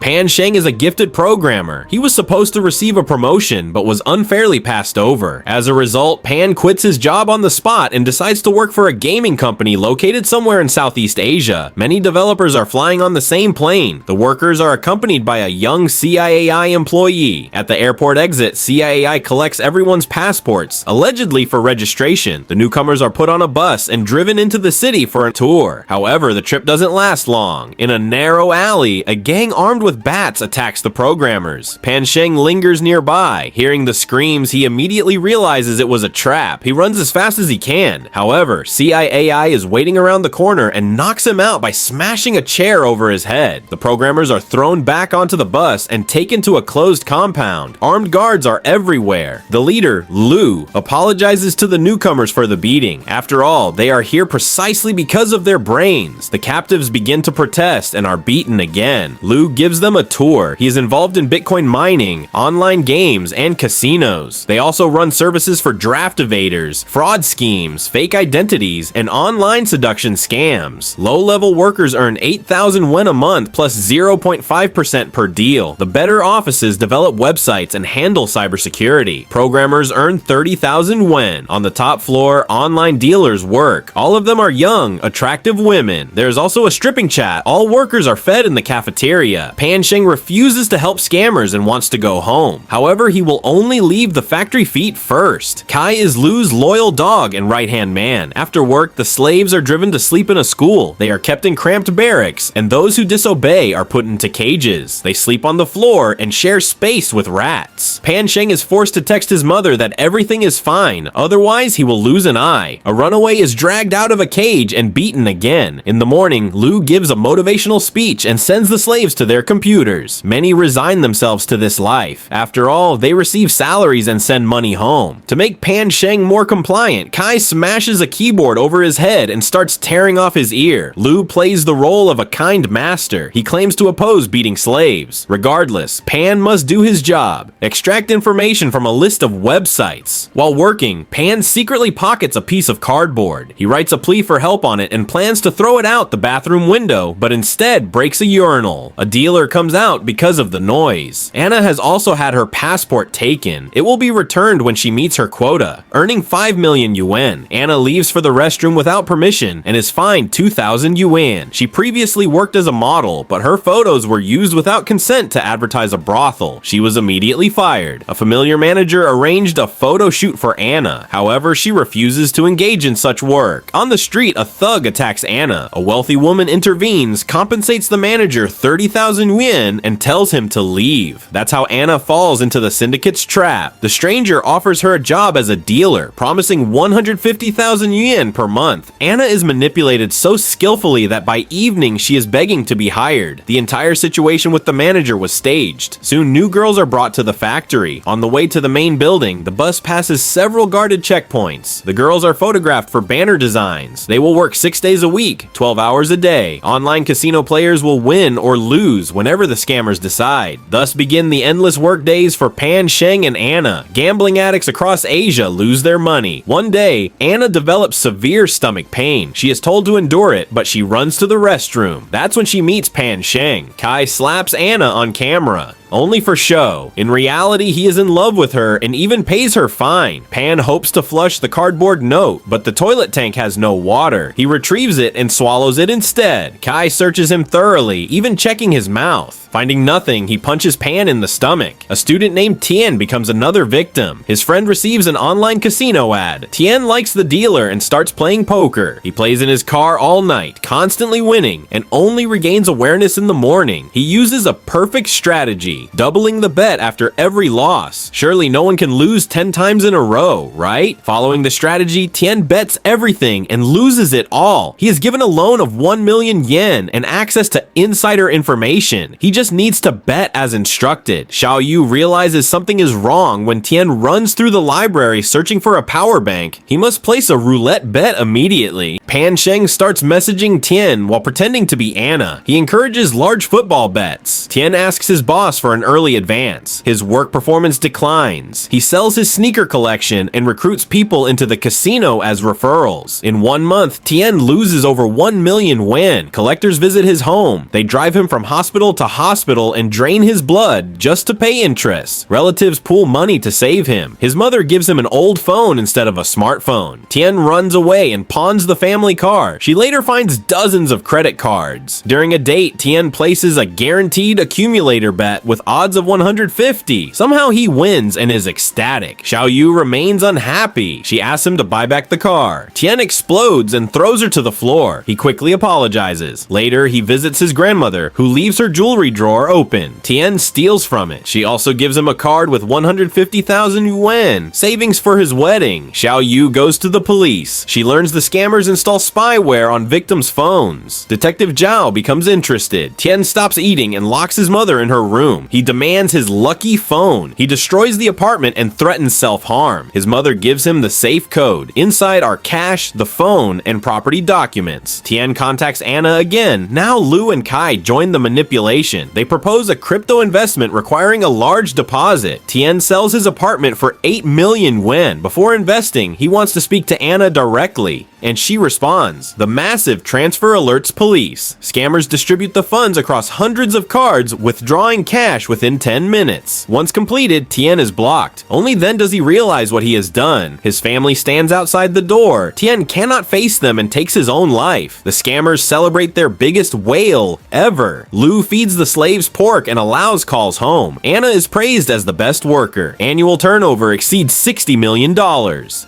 Pan Sheng is a gifted programmer. He was supposed to receive a promotion, but was unfairly passed over. As a result, Pan quits his job on the spot and decides to work for a gaming company located somewhere in Southeast Asia. Many developers are flying on the same plane. The workers are accompanied by a young CIAI employee. At the airport exit, CIAI collects everyone's passports, allegedly for registration. The newcomers are put on a bus and driven into the city for a tour. However, the trip doesn't last long. In a narrow alley, a gang armed with bats attacks the programmers. Pan Sheng lingers nearby. Hearing the screams, he immediately realizes it was a trap. He runs as fast as he can. However, CIAI is waiting around the corner and knocks him out by smashing a chair over his head. The programmers are thrown back onto the bus and taken to a closed compound. Armed guards are everywhere. The leader, Lu, apologizes to the newcomers for the beating. After all, they are here precisely because of their brains. The captives begin to protest and are beaten again. Lu gives them a tour. He is involved in Bitcoin mining, online games, and casinos. They also run services for draft evaders, fraud schemes, fake identities, and online seduction scams. Low-level workers earn 8,000 yen a month plus 0.5% per deal. The better offices develop websites and handle cybersecurity. Programmers earn 30,000 yen. On the top floor, online dealers work. All of them are young, attractive women. There's also a stripping chat. All workers are fed in the cafeteria. Pan Sheng refuses to help scammers and wants to go home. However, he will only leave the factory feet first. Kai is Lu's loyal dog and right-hand man. After work, the slaves are driven to sleep in a school. They are kept in cramped barracks, and those who disobey are put into cages. They sleep on the floor and share space with rats. Pan Sheng is forced to text his mother that everything is fine, otherwise he will lose an eye. A runaway is dragged out of a cage and beaten again. In the morning, Lu gives a motivational speech and sends the slaves to their computers. Many resign themselves to this life. After all, they receive salaries and send money home. To make Pan Sheng more compliant, Kai smashes a keyboard over his head and starts tearing off his ear. Lu plays the role of a kind master. He claims to oppose beating slaves. Regardless, Pan must do his job. Extract information from a list of websites. While working, Pan secretly pockets a piece of cardboard. He writes a plea for help on it and plans to throw it out the bathroom window, but instead breaks a urinal. A dealer comes out because of the noise. Anna has also had her passport taken. It will be returned when she meets her quota, earning 5 million yuan. Anna leaves for the restroom without permission and is fined 2,000 yuan. She previously worked as a model, but her photos were used without consent to advertise a brothel. She was immediately fired. A familiar manager arranged a photo shoot for Anna. However, she refuses to engage in such work. On the street, a thug attacks Anna. A wealthy woman intervenes, compensates the manager 30,000 yuan, and tells him to leave. That's how Anna falls into the syndicate's trap. The stranger offers her a job as a dealer, promising 150,000 yuan per month. Anna is manipulated so skillfully that by evening she is begging to be hired. The entire situation with the manager was staged. Soon new girls are brought to the factory. On the way to the main building, the bus passes several guarded checkpoints. The girls are photographed for banner designs. They will work 6 days a week, 12 hours a day. Online casino players will win or lose whenever the scammers decide. Thus begin the endless work days for Pan Sheng and Anna. Gambling addicts across Asia lose their money. One day, Anna develops severe stomach pain. She is told to endure it, but she runs to the restroom. That's when she meets Pan Sheng. Kai slaps Anna on camera. Only for show. In reality, he is in love with her and even pays her fine. Pan hopes to flush the cardboard note, but the toilet tank has no water. He retrieves it and swallows it instead. Kai searches him thoroughly, even checking his mouth. Finding nothing, he punches Pan in the stomach. A student named Tian becomes another victim. His friend receives an online casino ad. Tian likes the dealer and starts playing poker. He plays in his car all night, constantly winning, and only regains awareness in the morning. He uses a perfect strategy, doubling the bet after every loss. Surely no one can lose 10 times in a row, right? Following the strategy, Tian bets everything and loses it all. He is given a loan of 1 million yen and access to insider information. He just needs to bet as instructed. Xiao Yu realizes something is wrong when Tian runs through the library searching for a power bank. He must place a roulette bet immediately. Pan Sheng starts messaging Tian while pretending to be Anna. He encourages large football bets. Tian asks his boss for an early advance. His work performance declines. He sells his sneaker collection and recruits people into the casino as referrals. In 1 month, Tian loses over 1 million yuan. Collectors visit his home. They drive him from hospital to hospital and drain his blood just to pay interest. Relatives pool money to save him. His mother gives him an old phone instead of a smartphone. Tian runs away and pawns the family car. She later finds dozens of credit cards. During a date, Tian places a guaranteed accumulator bet with odds of 150. Somehow he wins and is ecstatic. Xiao Yu remains unhappy. She asks him to buy back the car. Tian explodes and throws her to the floor. He quickly apologizes. Later, he visits his grandmother, who leaves her jewelry drawer open. Tian steals from it. She also gives him a card with 150,000 yuan, savings for his wedding. Xiao Yu goes to the police. She learns the scammers install spyware on victims' phones. Detective Zhao becomes interested. Tian stops eating and locks his mother in her room. He demands his lucky phone. He destroys the apartment and threatens self-harm. His mother gives him the safe code. Inside are cash, the phone, and property documents. Tian contacts Anna again. Now Lu and Kai join the manipulation. They propose a crypto investment requiring a large deposit. Tian sells his apartment for 8 million yuan. Before investing, he wants to speak to Anna directly, and she responds. The massive transfer alerts police. Scammers distribute the funds across hundreds of cards, withdrawing cash within 10 minutes. Once completed, Tian is blocked. Only then does he realize what he has done. His family stands outside the door. Tian cannot face them and takes his own life. The scammers celebrate their biggest whale ever. Lu feeds the slaves pork and allows calls home. Anna is praised as the best worker. Annual turnover exceeds $60 million.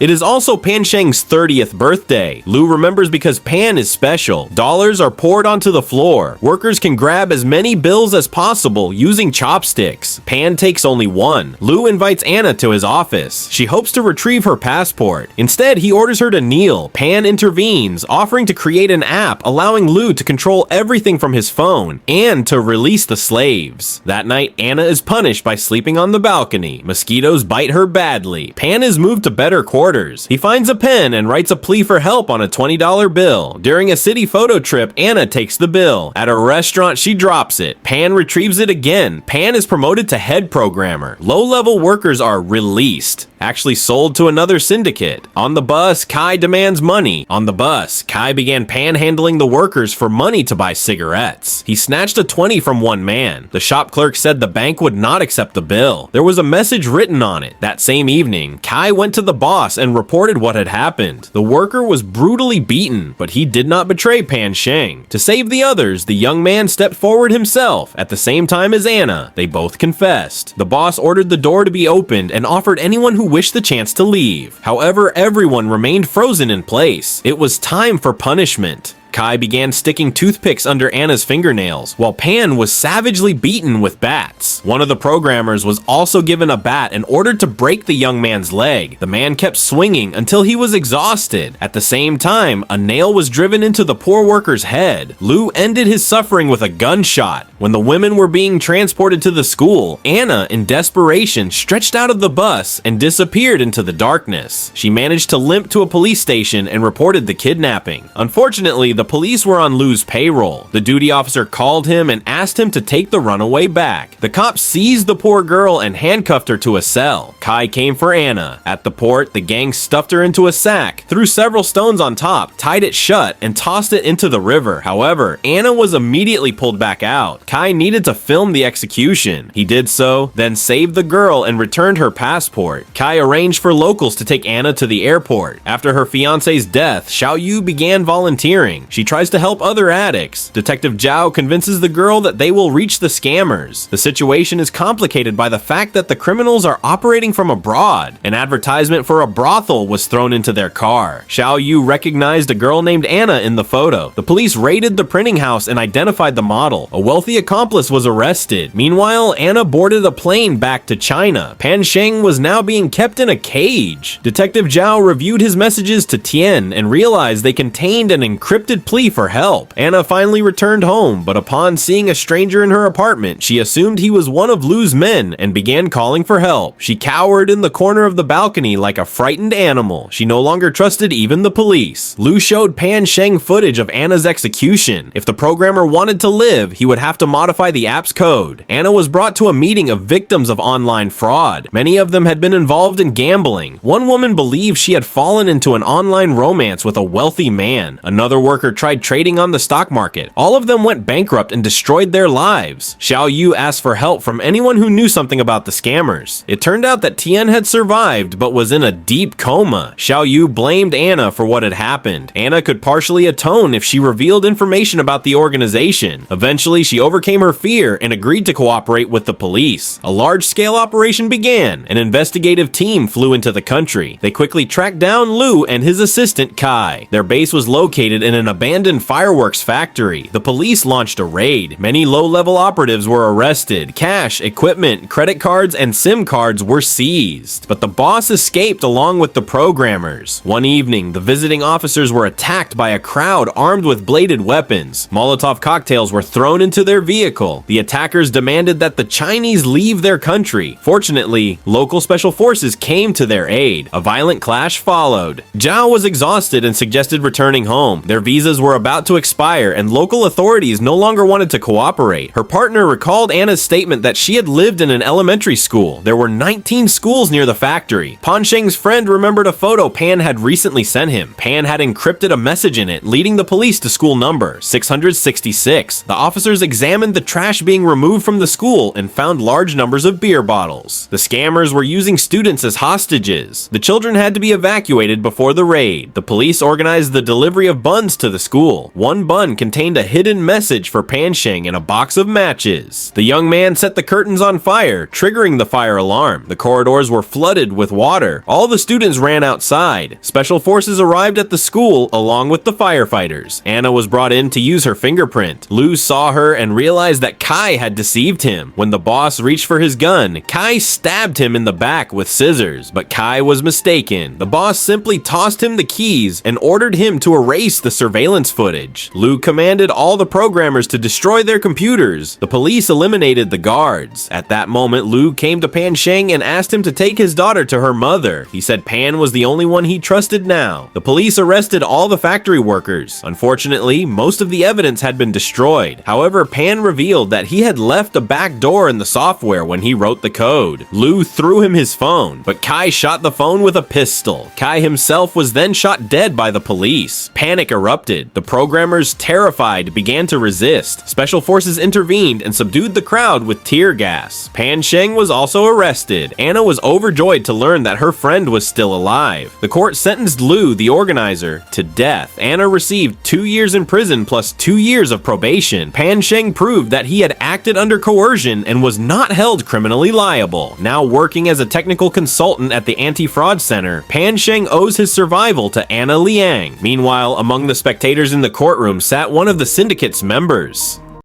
It is also Pan Sheng's 30th birthday. Lu remembers because Pan is special. Dollars are poured onto the floor. Workers can grab as many bills as possible using chopsticks. Pan takes only one. Lu invites Anna to his office. She hopes to retrieve her passport. Instead, he orders her to kneel. Pan intervenes, offering to create an app allowing Lu to control everything from his phone and to release the slaves. That night, Anna is punished by sleeping on the balcony. Mosquitoes bite her badly. Pan is moved to better quarters. He finds a pen and writes a plea for help on a $20 bill. During a city photo trip, Anna takes the bill. At a restaurant, she drops it. Pan retrieves it again. Pan is promoted to head programmer. Low-level workers are released, actually sold to another syndicate. On the bus, Kai demands money. On the bus, Kai began panhandling the workers for money to buy cigarettes. He snatched a 20 from one man. The shop clerk said the bank would not accept the bill. There was a message written on it. That same evening, Kai went to the boss and reported what had happened. The worker was brutally beaten, but he did not betray Pan Sheng. To save the others, the young man stepped forward himself. At the same time as Anna, they both confessed. The boss ordered the door to be opened and offered anyone who wished the chance to leave. However, everyone remained frozen in place. It was time for punishment. Kai began sticking toothpicks under Anna's fingernails, while Pan was savagely beaten with bats. One of the programmers was also given a bat and ordered to break the young man's leg. The man kept swinging until he was exhausted. At the same time, a nail was driven into the poor worker's head. Lu ended his suffering with a gunshot. When the women were being transported to the school, Anna, in desperation, stretched out of the bus and disappeared into the darkness. She managed to limp to a police station and reported the kidnapping. Unfortunately, the police were on Lu's payroll. The duty officer called him and asked him to take the runaway back. The cops seized the poor girl and handcuffed her to a cell. Kai came for Anna. At the port, the gang stuffed her into a sack, threw several stones on top, tied it shut, and tossed it into the river. However, Anna was immediately pulled back out. Kai needed to film the execution. He did so, then saved the girl and returned her passport. Kai arranged for locals to take Anna to the airport. After her fiance's death, Xiao Yu began volunteering. She tries to help other addicts. Detective Zhao convinces the girl that they will reach the scammers. The situation is complicated by the fact that the criminals are operating from abroad. An advertisement for a brothel was thrown into their car. Xiao Yu recognized a girl named Anna in the photo. The police raided the printing house and identified the model. A wealthy accomplice was arrested. Meanwhile, Anna boarded a plane back to China. Pan Sheng was now being kept in a cage. Detective Zhao reviewed his messages to Tian and realized they contained an encrypted desperate plea for help. Anna finally returned home, but upon seeing a stranger in her apartment, she assumed he was one of Lu's men and began calling for help. She cowered in the corner of the balcony like a frightened animal. She no longer trusted even the police. Lu showed Pan Sheng footage of Anna's execution. If the programmer wanted to live, he would have to modify the app's code. Anna was brought to a meeting of victims of online fraud. Many of them had been involved in gambling. One woman believed she had fallen into an online romance with a wealthy man. Another worker tried trading on the stock market. All of them went bankrupt and destroyed their lives. Xiao Yu asked for help from anyone who knew something about the scammers. It turned out that Tian had survived but was in a deep coma. Xiao Yu blamed Anna for what had happened. Anna could partially atone if she revealed information about the organization. Eventually, she overcame her fear and agreed to cooperate with the police. A large-scale operation began. An investigative team flew into the country. They quickly tracked down Lu and his assistant Kai. Their base was located in an abandoned fireworks factory. The police launched a raid. Many low-level operatives were arrested. Cash, equipment, credit cards, and SIM cards were seized. But the boss escaped along with the programmers. One evening, the visiting officers were attacked by a crowd armed with bladed weapons. Molotov cocktails were thrown into their vehicle. The attackers demanded that the Chinese leave their country. Fortunately, local special forces came to their aid. A violent clash followed. Zhao was exhausted and suggested returning home. Their visas were about to expire and local authorities no longer wanted to cooperate. Her partner recalled Anna's statement that she had lived in an elementary school. There were 19 schools near the factory. Pan Sheng's friend remembered a photo Pan had recently sent him. Pan had encrypted a message in it, leading the police to school number 666. The officers examined the trash being removed from the school and found large numbers of beer bottles. The scammers were using students as hostages. The children had to be evacuated before the raid. The police organized the delivery of buns to the school. One bun contained a hidden message for Pan Sheng and a box of matches. The young man set the curtains on fire, triggering the fire alarm. The corridors were flooded with water. All the students ran outside. Special forces arrived at the school along with the firefighters. Anna was brought in to use her fingerprint. Lu saw her and realized that Kai had deceived him. When the boss reached for his gun, Kai stabbed him in the back with scissors, but Kai was mistaken. The boss simply tossed him the keys and ordered him to erase the surveillance footage. Lu commanded all the programmers to destroy their computers. The police eliminated the guards. At that moment, Lu came to Pan Sheng and asked him to take his daughter to her mother. He said Pan was the only one he trusted now. The police arrested all the factory workers. Unfortunately, most of the evidence had been destroyed. However, Pan revealed that he had left a back door in the software when he wrote the code. Lu threw him his phone, but Kai shot the phone with a pistol. Kai himself was then shot dead by the police. Panic erupted. The programmers, terrified, began to resist. Special forces intervened and subdued the crowd with tear gas. Pan Sheng was also arrested. Anna was overjoyed to learn that her friend was still alive. The court sentenced Lu, the organizer, to death. Anna received 2 years in prison plus 2 years of probation. Pan Sheng proved that he had acted under coercion and was not held criminally liable. Now working as a technical consultant at the Anti-Fraud Center, Pan Sheng owes his survival to Anna Liang. Meanwhile, among the spectators in the courtroom sat one of the syndicate's members.